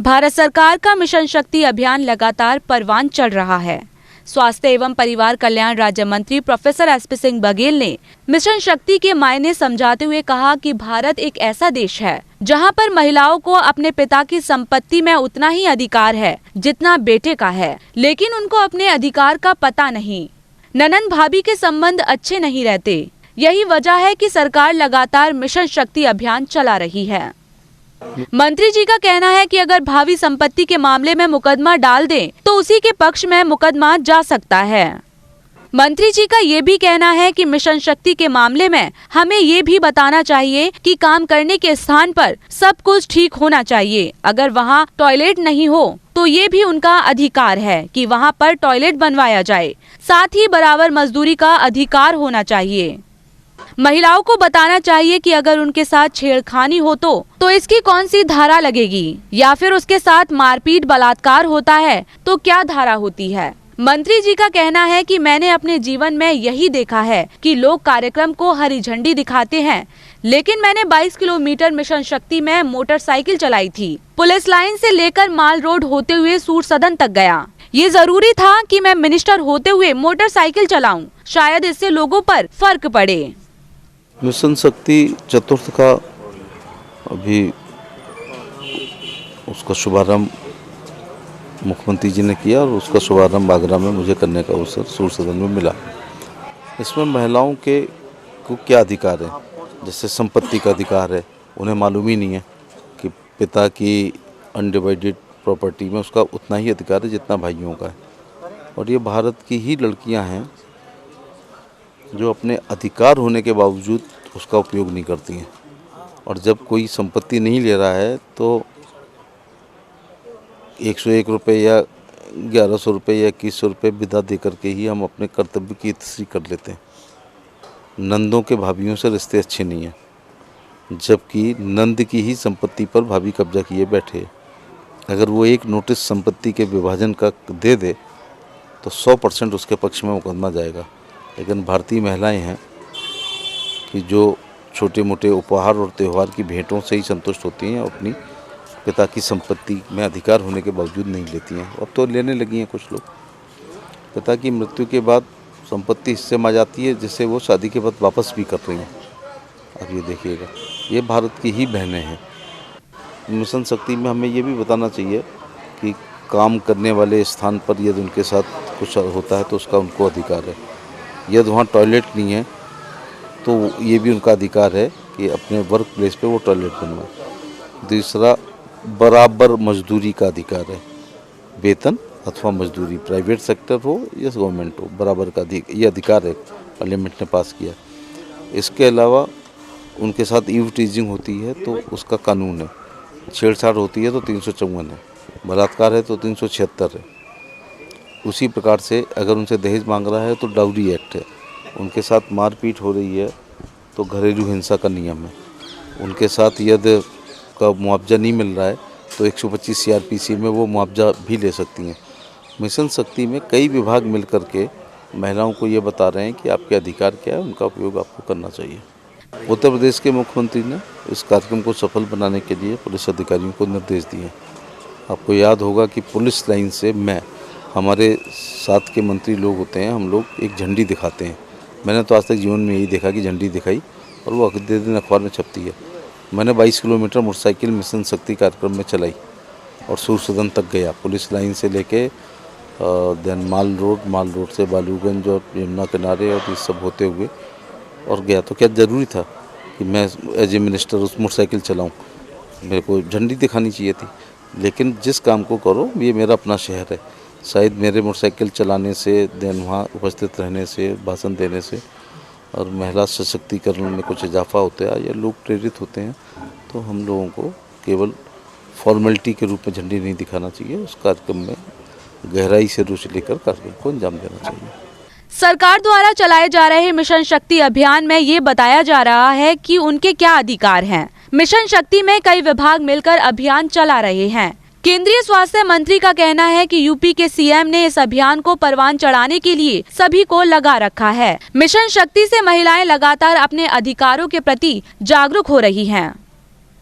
भारत सरकार का मिशन शक्ति अभियान लगातार परवान चढ़ रहा है। स्वास्थ्य एवं परिवार कल्याण राज्य मंत्री प्रोफेसर एसपी सिंह बघेल ने मिशन शक्ति के मायने समझाते हुए कहा कि भारत एक ऐसा देश है जहां पर महिलाओं को अपने पिता की संपत्ति में उतना ही अधिकार है जितना बेटे का है, लेकिन उनको अपने अधिकार का पता नहीं। ननंद भाभी के संबंध अच्छे नहीं रहते। यही वजह है कि सरकार लगातार मिशन शक्ति अभियान चला रही है। मंत्री जी का कहना है कि अगर भावी संपत्ति के मामले में मुकदमा डाल दें तो उसी के पक्ष में मुकदमा जा सकता है। मंत्री जी का ये भी कहना है कि मिशन शक्ति के मामले में हमें ये भी बताना चाहिए कि काम करने के स्थान पर सब कुछ ठीक होना चाहिए। अगर वहाँ टॉयलेट नहीं हो तो ये भी उनका अधिकार है कि वहाँ पर टॉयलेट बनवाया जाए। साथ ही बराबर मजदूरी का अधिकार होना चाहिए। महिलाओं को बताना चाहिए कि अगर उनके साथ छेड़खानी हो तो इसकी कौन सी धारा लगेगी, या फिर उसके साथ मारपीट बलात्कार होता है तो क्या धारा होती है। मंत्री जी का कहना है कि मैंने अपने जीवन में यही देखा है कि लोग कार्यक्रम को हरी झंडी दिखाते हैं, लेकिन मैंने 22 किलोमीटर मिशन शक्ति में मोटरसाइकिल चलाई थी। पुलिस लाइन से लेकर माल रोड होते हुए सूर सदन तक गया। ये जरूरी था कि मैं मिनिस्टर होते हुए मोटरसाइकिल चलाऊं, शायद इससे लोगों पर फर्क पड़े। मिशन शक्ति चतुर्थ का अभी उसका शुभारंभ मुख्यमंत्री जी ने किया और उसका शुभारंभ आगरा में मुझे करने का अवसर सूर सदन में मिला। इसमें महिलाओं के को क्या अधिकार है, जैसे संपत्ति का अधिकार है, उन्हें मालूम ही नहीं है कि पिता की अनडिवाइडेड प्रॉपर्टी में उसका उतना ही अधिकार है जितना भाइयों का है। और ये भारत की ही लड़कियां हैं जो अपने अधिकार होने के बावजूद उसका उपयोग नहीं करती हैं। और जब कोई संपत्ति नहीं ले रहा है तो 101 रुपये या 1100 रुपये या 2100 रुपये विदा दे करके ही हम अपने कर्तव्य की तस्वीर कर लेते हैं। नंदों के भाभियों से रिश्ते अच्छे नहीं हैं, जबकि नंद की ही संपत्ति पर भाभी कब्जा किए बैठे। अगर वो एक नोटिस संपत्ति के विभाजन का दे दे तो 100% उसके पक्ष में मुकदमा जाएगा। लेकिन भारतीय महिलाएं हैं कि जो छोटे मोटे उपहार और त्यौहार की भेंटों से ही संतुष्ट होती हैं, अपनी पिता की संपत्ति में अधिकार होने के बावजूद नहीं लेती हैं। अब तो लेने लगी हैं कुछ लोग। पिता की मृत्यु के बाद संपत्ति हिस्से में आ जाती है, जिसे वो शादी के बाद वापस भी कर रही हैं। अब ये देखिएगा, ये भारत की ही बहनें हैं। मिशन शक्ति में हमें ये भी बताना चाहिए कि काम करने वाले स्थान पर यदि उनके साथ कुछ होता है तो उसका उनको अधिकार है। यदि वहाँ टॉयलेट नहीं है तो ये भी उनका अधिकार है कि अपने वर्क प्लेस पे वो टॉयलेट बनवाए। दूसरा, बराबर मजदूरी का अधिकार है। वेतन अथवा मजदूरी, प्राइवेट सेक्टर हो या गवर्नमेंट हो, बराबर का ये अधिकार है, पार्लियामेंट ने पास किया। इसके अलावा उनके साथ ईव टीजिंग होती है तो उसका कानून है। छेड़छाड़ होती है तो 354 है, बलात्कार है तो 376 है। उसी प्रकार से अगर उनसे दहेज मांग रहा है तो डाउरी एक्ट है। उनके साथ मारपीट हो रही है तो घरेलू हिंसा का नियम है। उनके साथ यदि का मुआवजा नहीं मिल रहा है तो 125 CRPC में वो मुआवजा भी ले सकती हैं। मिशन शक्ति में कई विभाग मिल कर के महिलाओं को ये बता रहे हैं कि आपके अधिकार क्या है, उनका उपयोग आपको करना चाहिए। उत्तर प्रदेश के मुख्यमंत्री ने इस कार्यक्रम को सफल बनाने के लिए पुलिस अधिकारियों को निर्देश दिए। आपको याद होगा कि पुलिस लाइन से हमारे साथ के मंत्री लोग होते हैं, हम लोग एक झंडी दिखाते हैं। मैंने तो आज तक जीवन में यही देखा कि झंडी दिखाई और वो अगले दिन अखबार में छपती है। मैंने 22 किलोमीटर मोटरसाइकिल मिशन शक्ति कार्यक्रम में चलाई और सूर सदन तक गया, पुलिस लाइन से लेके देन माल रोड से बालूगंज और यमुना किनारे और ये सब होते हुए और गया। तो क्या ज़रूरी था कि मैं एज ए मिनिस्टर उस मोटरसाइकिल चलाऊँ? मेरे को झंडी दिखानी चाहिए थी। लेकिन जिस काम को करो, ये मेरा अपना शहर है, शायद मेरे मोटरसाइकिल चलाने से, देन वहाँ उपस्थित रहने से, भाषण देने से और महिला सशक्तिकरण में कुछ इजाफा होता है या लोग प्रेरित होते हैं, तो हम लोगों को केवल फॉर्मेलिटी के रूप में झंडी नहीं दिखाना चाहिए। उस कार्यक्रम में गहराई से रुचि लेकर कार्यक्रम को अंजाम देना चाहिए। सरकार द्वारा चलाए जा रहे मिशन शक्ति अभियान में ये बताया जा रहा है कि उनके क्या अधिकार हैं। मिशन शक्ति में कई विभाग मिलकर अभियान चला रहे हैं। केंद्रीय स्वास्थ्य मंत्री का कहना है कि यूपी के सीएम ने इस अभियान को परवान चढ़ाने के लिए सभी को लगा रखा है। मिशन शक्ति से महिलाएं लगातार अपने अधिकारों के प्रति जागरूक हो रही हैं।